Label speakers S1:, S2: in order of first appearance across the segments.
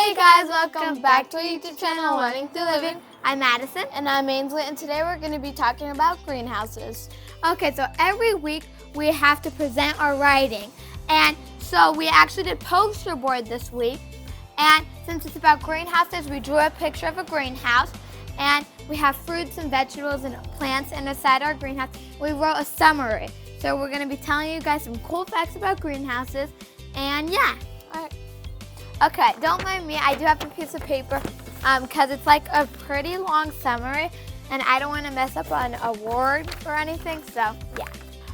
S1: Hey guys, welcome back to our YouTube channel, Learning Through Living.
S2: I'm Addison.
S1: And I'm Ainsley, and today we're going to be talking about greenhouses.
S2: Okay, so every week we have to present our writing. And so we actually did poster board this week. And since it's about greenhouses, we drew a picture of a greenhouse. And we have fruits and vegetables and plants inside our greenhouse. We wrote a summary. So we're going to be telling you guys some cool facts about greenhouses. And yeah.
S1: All right.
S2: Okay, don't mind me. I do have a piece of paper because it's like a pretty long summary and I don't want to mess up on a word or anything, so yeah.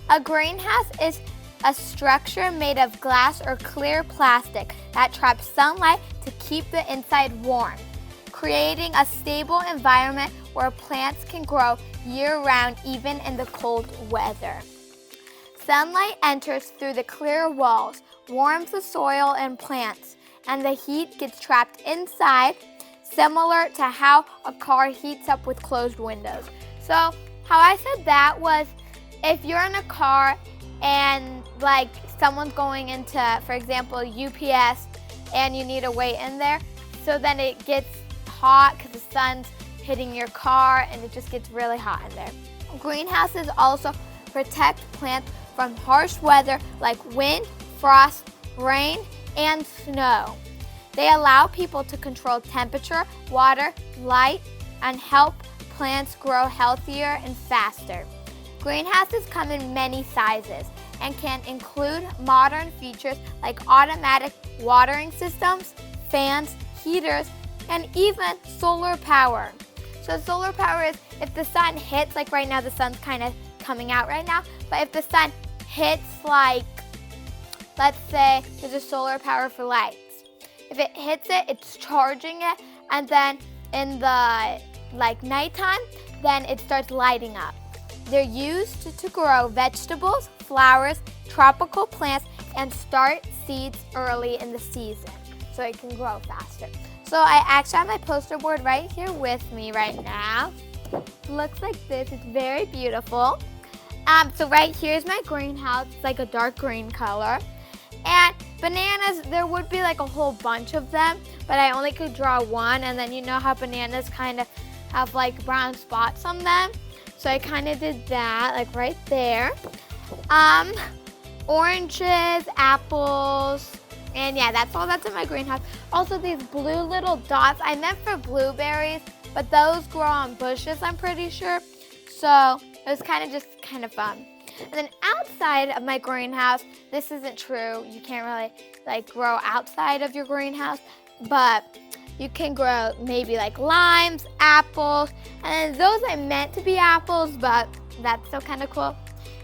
S2: A greenhouse is a structure made of glass or clear plastic that traps sunlight to keep the inside warm, creating a stable environment where plants can grow year-round even in the cold weather. Sunlight enters through the clear walls, warms the soil and plants, and the heat gets trapped inside, similar to how a car heats up with closed windows. So how I said that was, if you're in a car and like someone's going into, for example, UPS, and you need to wait in there, so then it gets hot because the sun's hitting your car and it just gets really hot in there. Greenhouses also protect plants from harsh weather like wind, frost, rain, and snow. They allow people to control temperature, water, light, and help plants grow healthier and faster. Greenhouses come in many sizes and can include modern features like automatic watering systems, fans, heaters, and even solar power. So solar power is if the sun hits, like right now the sun's kind of coming out right now, but if the sun hits, like, let's say there's a solar power for lights. If it hits it, it's charging it, and then in the nighttime, then it starts lighting up. They're used to grow vegetables, flowers, tropical plants, and start seeds early in the season so it can grow faster. So I actually have my poster board right here with me right now. It looks like this. It's very beautiful. So right here is my greenhouse. It's like a dark green color. And bananas, there would be like a whole bunch of them, but I only could draw one. And then you know how bananas kind of have like brown spots on them. So I kind of did that, like right there. Oranges, apples, and yeah, that's all that's in my greenhouse. Also these blue little dots, I meant for blueberries, but those grow on bushes, I'm pretty sure. So it was kind of fun. And then outside of my greenhouse, this isn't true. You can't really like grow outside of your greenhouse, but you can grow maybe like limes, apples, and those I meant to be apples, but that's still kind of cool.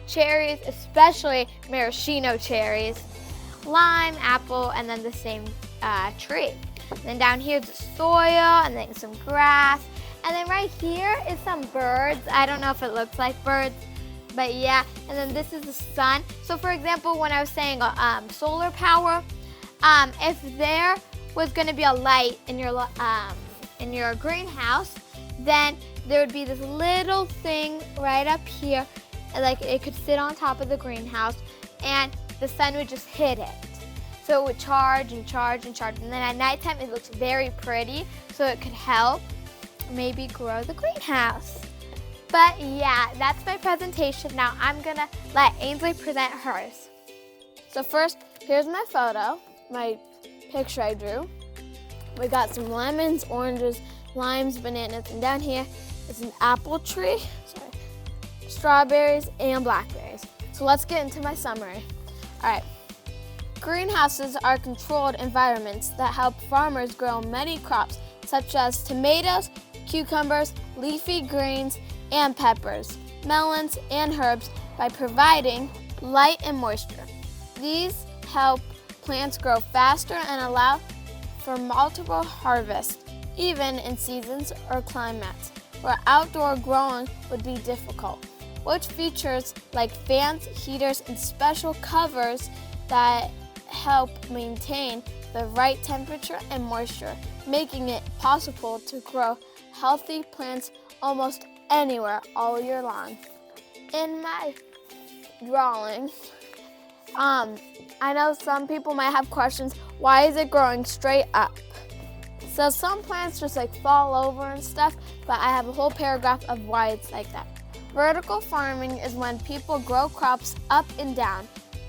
S2: Cherries, especially maraschino cherries, lime, apple, and then the same tree. And then down here is the soil, and then some grass. And then right here is some birds. I don't know if it looks like birds, but yeah. And then this is the sun. So for example, when I was saying solar power, if there was going to be a light in your greenhouse, then there would be this little thing right up here, like it could sit on top of the greenhouse, and the sun would just hit it. So it would charge and charge and charge, and then at nighttime it looks very pretty, so it could help maybe grow the greenhouse. But yeah, that's my presentation. Now I'm gonna let Ainsley present hers.
S1: So first, here's my photo, my picture I drew. We got some lemons, oranges, limes, bananas, and down here is an apple tree, strawberries, and blackberries. So let's get into my summary. All right. Greenhouses are controlled environments that help farmers grow many crops, such as tomatoes, cucumbers, leafy greens, and peppers, melons, and herbs by providing light and moisture. These help plants grow faster and allow for multiple harvests, even in seasons or climates where outdoor growing would be difficult, which features like fans, heaters, and special covers that help maintain the right temperature and moisture, making it possible to grow healthy plants almost anywhere all year long. In my drawing, I know some people might have questions. Why is it growing straight up? So some plants just like fall over and stuff, but I have a whole paragraph of why it's like that. Vertical farming is when people grow crops up and down,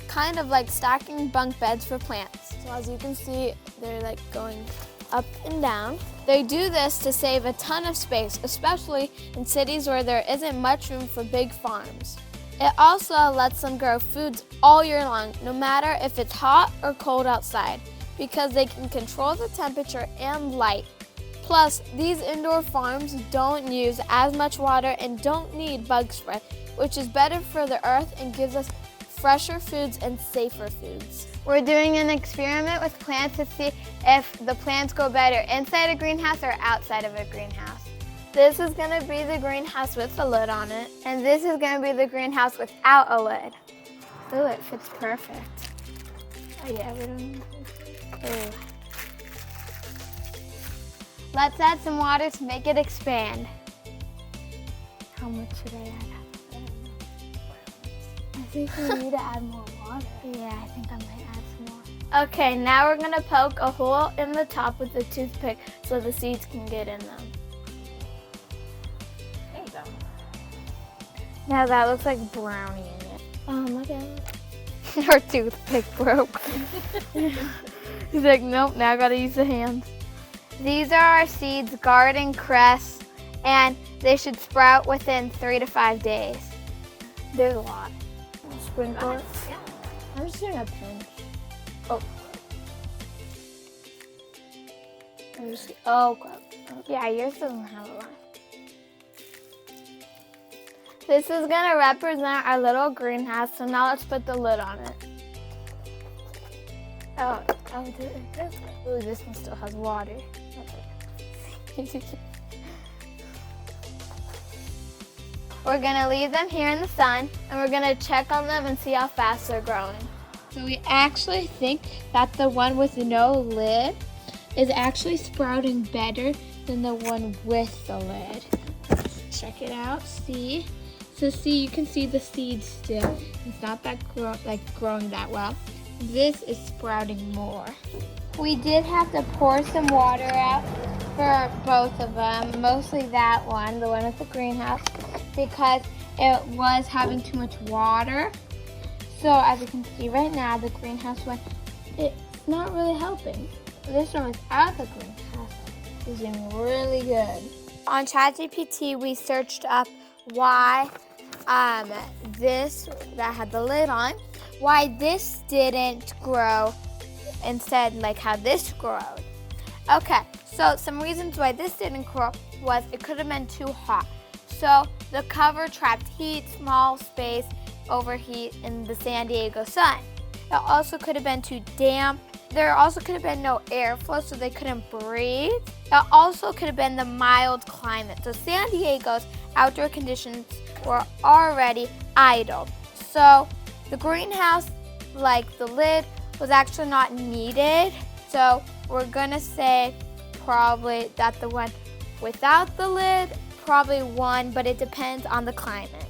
S1: kind of like stacking bunk beds for plants. So as you can see, they're like going up and down. They do this to save a ton of space, especially in cities where there isn't much room for big farms. It also lets them grow foods all year long, no matter if it's hot or cold outside, because they can control the temperature and light. Plus, these indoor farms don't use as much water and don't need bug spray, which is better for the earth and gives us fresher foods and safer foods.
S2: We're doing an experiment with plants to see if the plants grow better inside a greenhouse or outside of a greenhouse.
S1: This is gonna be the greenhouse with a lid on it.
S2: And this is gonna be the greenhouse without a lid.
S1: Ooh, it fits perfect. Oh yeah, we don't need this. Ooh.
S2: Let's add some water to make it expand.
S1: How much should I add?
S2: I think we need to add more water.
S1: Yeah, I think I might add some more.
S2: Okay, now we're gonna poke a hole in the top with a toothpick so the seeds can get in them.
S1: There you go.
S2: Now that looks like brownie in it.
S1: Oh my god.
S2: Her toothpick broke. He's like, nope, now I gotta use the hands. These are our seeds, garden cress, and they should sprout within 3 to 5 days. There's a lot.
S1: Sprinkle it.
S2: Yeah.
S1: I'm just doing a pinch. Oh. Oh, crap.
S2: Yeah, yours doesn't have a lot. This is gonna represent our little greenhouse, so now let's put the lid on it.
S1: Oh, I'll do it like this. Ooh, this one still has water.
S2: We're gonna leave them here in the sun, and we're gonna check on them and see how fast they're growing.
S1: So we actually think that the one with no lid is actually sprouting better than the one with the lid. Let's check it out, see? So see, you can see the seeds still. It's not that growing that well. This is sprouting more.
S2: We did have to pour some water out for both of them, mostly that one, the one with the greenhouse, because it was having too much water.
S1: So as you can see right now, the greenhouse one, it's not really helping. This one without the greenhouse is doing really good.
S2: On ChatGPT, we searched up why this that had the lid on, why this didn't grow instead like how this growed. Okay, so some reasons why this didn't grow was it could have been too hot. So the cover trapped heat, small space, overheat in the San Diego sun. It also could have been too damp. There also could have been no airflow, so they couldn't breathe. It also could have been the mild climate. So San Diego's outdoor conditions were already idle. So the greenhouse, like the lid, was actually not needed. So we're gonna say probably that the one without the lid probably won, but it depends on the climate.